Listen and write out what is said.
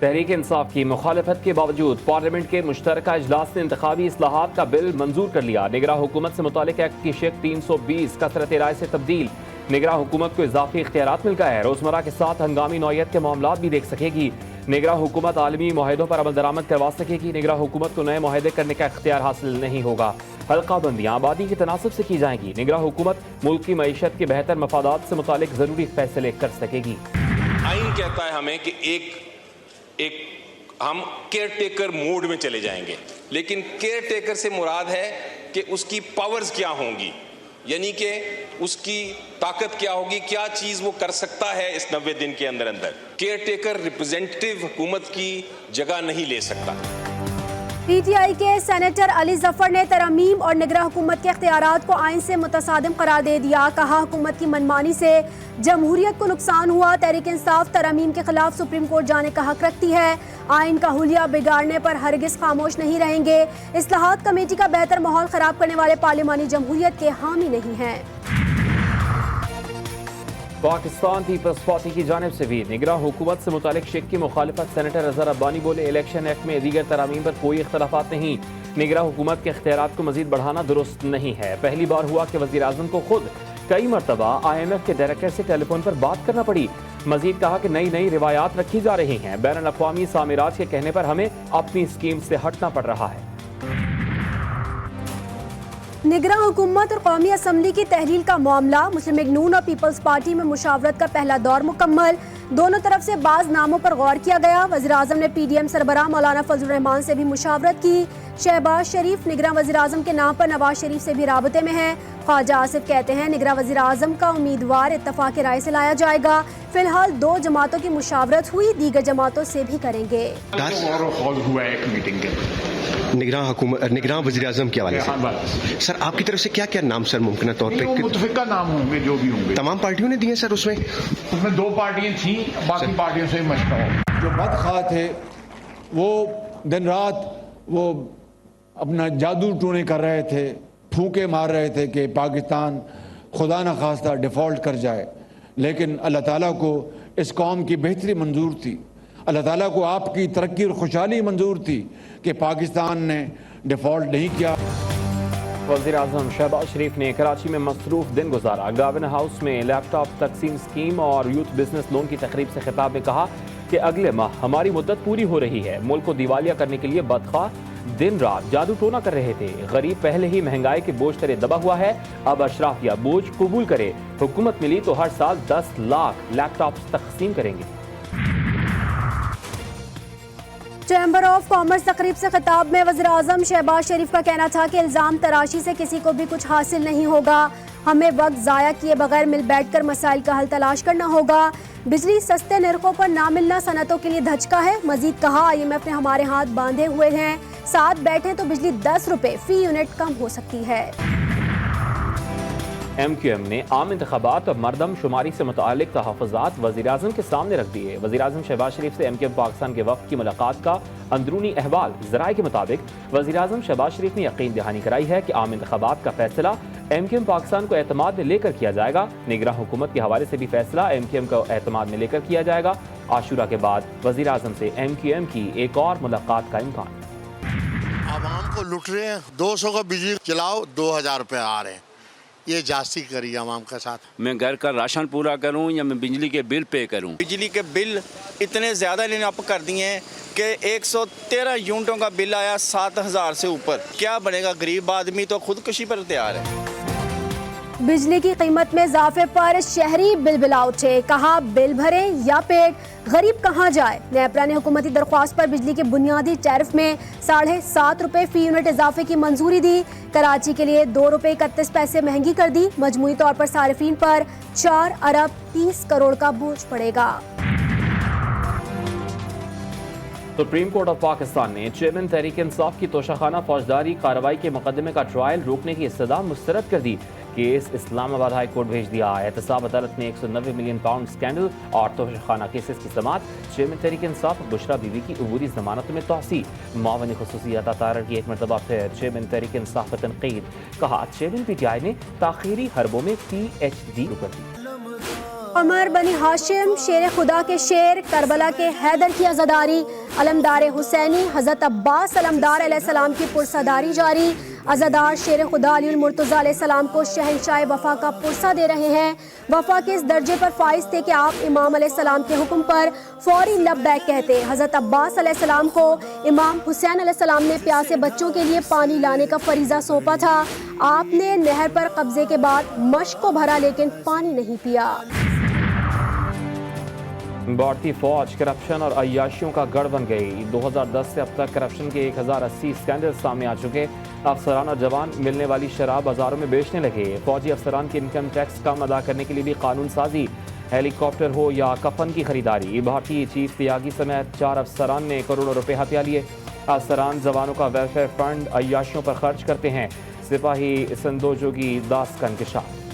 تحریک انصاف کی مخالفت کے باوجود پارلیمنٹ کے مشترکہ اجلاس نے انتخابی اصلاحات کا بل منظور کر لیا۔ نگراں حکومت سے متعلق ایکٹ کی شق 320 کثرت رائے سے تبدیل۔ نگراں حکومت کو اضافی اختیارات مل گئے ہیں، روزمرہ کے ساتھ ہنگامی نوعیت کے معاملات بھی دیکھ سکے گی۔ نگراں حکومت عالمی معاہدوں پر عمل درآمد کروا سکے گی۔ نگراں حکومت کو نئے معاہدے کرنے کا اختیار حاصل نہیں ہوگا۔ حلقہ بندیاں آبادی کے تناسب سے کی جائیں گی۔ نگراں حکومت ملک کی معیشت کے بہتر مفادات سے متعلق ضروری فیصلے کر سکے گی۔ آئین کہتا ہے ہمیں کہ ہم کیئر ٹیکر موڈ میں چلے جائیں گے، لیکن کیئر ٹیکر سے مراد ہے کہ اس کی پاورز کیا ہوں گی، یعنی کہ اس کی طاقت کیا ہوگی، کیا چیز وہ کر سکتا ہے اس 90 دن کے اندر۔ کیئر ٹیکر ریپرزینٹیو حکومت کی جگہ نہیں لے سکتا۔ پی ٹی آئی کے سینیٹر علی ظفر نے ترامیم اور نگراں حکومت کے اختیارات کو آئین سے متصادم قرار دے دیا۔ کہا حکومت کی منمانی سے جمہوریت کو نقصان ہوا۔ تحریک انصاف ترامیم کے خلاف سپریم کورٹ جانے کا حق رکھتی ہے۔ آئین کا حلیہ بگاڑنے پر ہرگز خاموش نہیں رہیں گے۔ اصلاحات کمیٹی کا بہتر ماحول خراب کرنے والے پارلیمانی جمہوریت کے حامی نہیں ہیں۔ پاکستان پیپلز پارٹی کی جانب سے بھی نگراں حکومت سے متعلق شق کی مخالفت۔ سینیٹر اظہر ربانی بولے الیکشن ایکٹ میں دیگر ترامیم پر کوئی اختلافات نہیں، نگراں حکومت کے اختیارات کو مزید بڑھانا درست نہیں ہے۔ پہلی بار ہوا کہ وزیر اعظم کو خود کئی مرتبہ IMF کے ڈائریکٹر سے ٹیلی فون پر بات کرنا پڑی۔ مزید کہا کہ نئی روایات رکھی جا رہی ہیں، بین الاقوامی سامراج کے کہنے پر ہمیں اپنی اسکیم سے ہٹنا پڑ رہا ہے۔ نگراں حکومت اور قومی اسمبلی کی تحلیل کا معاملہ۔ مسلم لیگ نون اور پیپلز پارٹی میں مشاورت کا پہلا دور مکمل۔ دونوں طرف سے بعض ناموں پر غور کیا گیا۔ وزیر اعظم نے PDM سربراہ مولانا فضل الرحمان سے بھی مشاورت کی۔ شہباز شریف نگراں وزیر اعظم کے نام پر نواز شریف سے بھی رابطے میں ہیں۔ خواجہ آصف کہتے ہیں نگراں وزیر اعظم کا امیدوار اتفاق رائے سے لایا جائے گا۔ فی الحال 2 جماعتوں کی مشاورت ہوئی، دیگر جماعتوں سے بھی کریں گے۔ نگراں وزیر اعظم کے حوالے سے سر آپ کی طرف سے کیا کیا نام سر ممکنہ طور پہ متفقہ نام ہوں گے جو بھی ہوں گے؟ تمام پارٹیوں نے دیے سر؟ اس میں 2 پارٹیاں تھیں، باقی پارٹیوں سے مشورہ ہو۔ جو بدخواہ تھے وہ دن رات وہ اپنا جادو ٹونے کر رہے تھے، پھونکے مار رہے تھے کہ پاکستان خدا نخواستہ ڈیفالٹ کر جائے، لیکن اللہ تعالیٰ کو اس قوم کی بہتری منظور تھی، اللہ تعالیٰ کو آپ کی ترقی اور خوشحالی منظور تھی کہ پاکستان نے ڈیفالٹ نہیں کیا۔ وزیر اعظم شہباز شریف نے کراچی میں مصروف دن گزارا۔ گورنر ہاؤس میں لیپ ٹاپ تقسیم اسکیم اور یوتھ بزنس لون کی تقریب سے خطاب میں کہا کہ اگلے ماہ ہماری مدت پوری ہو رہی ہے۔ ملک کو دیوالیہ کرنے کے لیے بدخواہ دن رات جادو ٹونا کر رہے تھے۔ غریب پہلے ہی مہنگائی کے بوجھ تلے دبا ہوا ہے، اب اشرافیہ بوجھ قبول کرے۔ حکومت ملی تو ہر سال 10 لاکھ لیپ ٹاپس تقسیم کریں گے۔ چیمبر آف کامرس تقریب سے خطاب میں وزیر اعظم شہباز شریف کا کہنا تھا کہ الزام تراشی سے کسی کو بھی کچھ حاصل نہیں ہوگا، ہمیں وقت ضائع کیے بغیر مل بیٹھ کر مسائل کا حل تلاش کرنا ہوگا۔ بجلی سستے نرخوں پر نہ ملنا صنعتوں کے لیے دھچکا ہے۔ مزید کہا IMF نے ہمارے ہاتھ باندھے ہوئے ہیں، ساتھ بیٹھیں تو بجلی 10 روپے فی یونٹ کم ہو سکتی ہے۔ MQM نے عام انتخابات اور مردم شماری سے متعلق تحفظات وزیر اعظم کے سامنے رکھ دیے۔ وزیر اعظم شہباز شریف سے MQM پاکستان کے وفد کی ملاقات کا اندرونی احوال۔ ذرائع کے مطابق وزیر اعظم شہباز شریف نے یقین دہانی کرائی ہے کہ عام انتخابات کا فیصلہ MQM پاکستان کو اعتماد میں لے کر کیا جائے گا۔ نگراں حکومت کے حوالے سے بھی فیصلہ MQM کو اعتماد میں لے کر کیا جائے گا۔ عاشورہ کے بعد وزیر اعظم سے MQM کی ایک اور ملاقات کا امکان۔ عوام کو لوٹ رہے ہیں، 200 کا بجلی چلاؤ 2000 روپے آ رہے ہیں، یہ جاستی کری عوام کے ساتھ۔ میں گھر کا راشن پورا کروں یا میں بجلی کے بل پے کروں؟ بجلی کے بل اتنے زیادہ لینے اپ کر دیے ہیں کہ 113 یونٹوں کا بل آیا 7000 سے اوپر۔ کیا بنے گا؟ غریب آدمی تو خودکشی پر تیار ہے۔ بجلی کی قیمت میں اضافے پر شہری بلبلا اٹھے، کہا بل بھریں یا پیٹ، غریب کہاں جائے۔ نیپرا نے حکومتی درخواست پر بجلی کے بنیادی ٹیرف میں 7.5 روپے فی یونٹ اضافے کی منظوری دی۔ کراچی کے لیے 2 روپے 31 پیسے مہنگی کر دی۔ مجموعی طور پر صارفین پر 4 ارب 30 کروڑ کا بوجھ پڑے گا۔ سپریم کورٹ آف پاکستان نے چیئرمین تحریک انصاف کی توشہخانہ فوجداری کارروائی کے مقدمے کا ٹرائل روکنے کی استدعا مسترد کر دی۔ کیس اسلام آباد ہائی کورٹ بھیج دیا۔ احتساب عدالت نے 190 ملین پاؤنڈ اسکینڈل اور توشہخانہ کیسز کی سماعت۔ Chairman Tehreek Insaf Bushra be be کی عبوری ضمانت میں توسیع۔ معاون خصوصی عطا طاہر کی ایک مرتبہ پھر چیئرمین تحریک انصاف پر تنقید۔ کہا چیئرمین PTI نے تاخیری حربوں میں PhD کر دی۔ عمر بنی ہاشم شیر خدا کے شیر، کربلا کے حیدر کی عزاداری، علمدار حسینی حضرت عباس علمدار علیہ السلام کی پرساداری جاری۔ عزادار شیر خدا علی المرتضیٰ علیہ السلام کو شہنشاہ وفا کا پرسہ دے رہے ہیں۔ وفا کے اس درجے پر فائز تھے کہ آپ امام علیہ السلام کے حکم پر فوری لبیک کہتے۔ حضرت عباس علیہ السلام کو امام حسین علیہ السلام نے پیاسے بچوں کے لیے پانی لانے کا فریضہ سونپا تھا۔ آپ نے نہر پر قبضے کے بعد مشق کو بھرا لیکن پانی نہیں پیا۔ بھارتی فوج کرپشن اور عیاشیوں کا گڑھ بن گئی۔ 2010 سے اب تک کرپشن کے 1080 اسکینڈل سامنے آ چکے۔ افسران اور جوان ملنے والی شراب بازاروں میں بیچنے لگے۔ فوجی افسران کے انکم ٹیکس کم ادا کرنے کے لیے بھی قانون سازی، ہیلی کاپٹر ہو یا کفن کی خریداری۔ بھارتی چیف تیاگی سمیت 4 افسران نے کروڑوں روپے ہتھیا لیے۔ افسران جوانوں کا ویلفیئر فنڈ عیاشیوں پر خرچ کرتے ہیں۔ سپاہی سندوجوگی داس کا انکشاف۔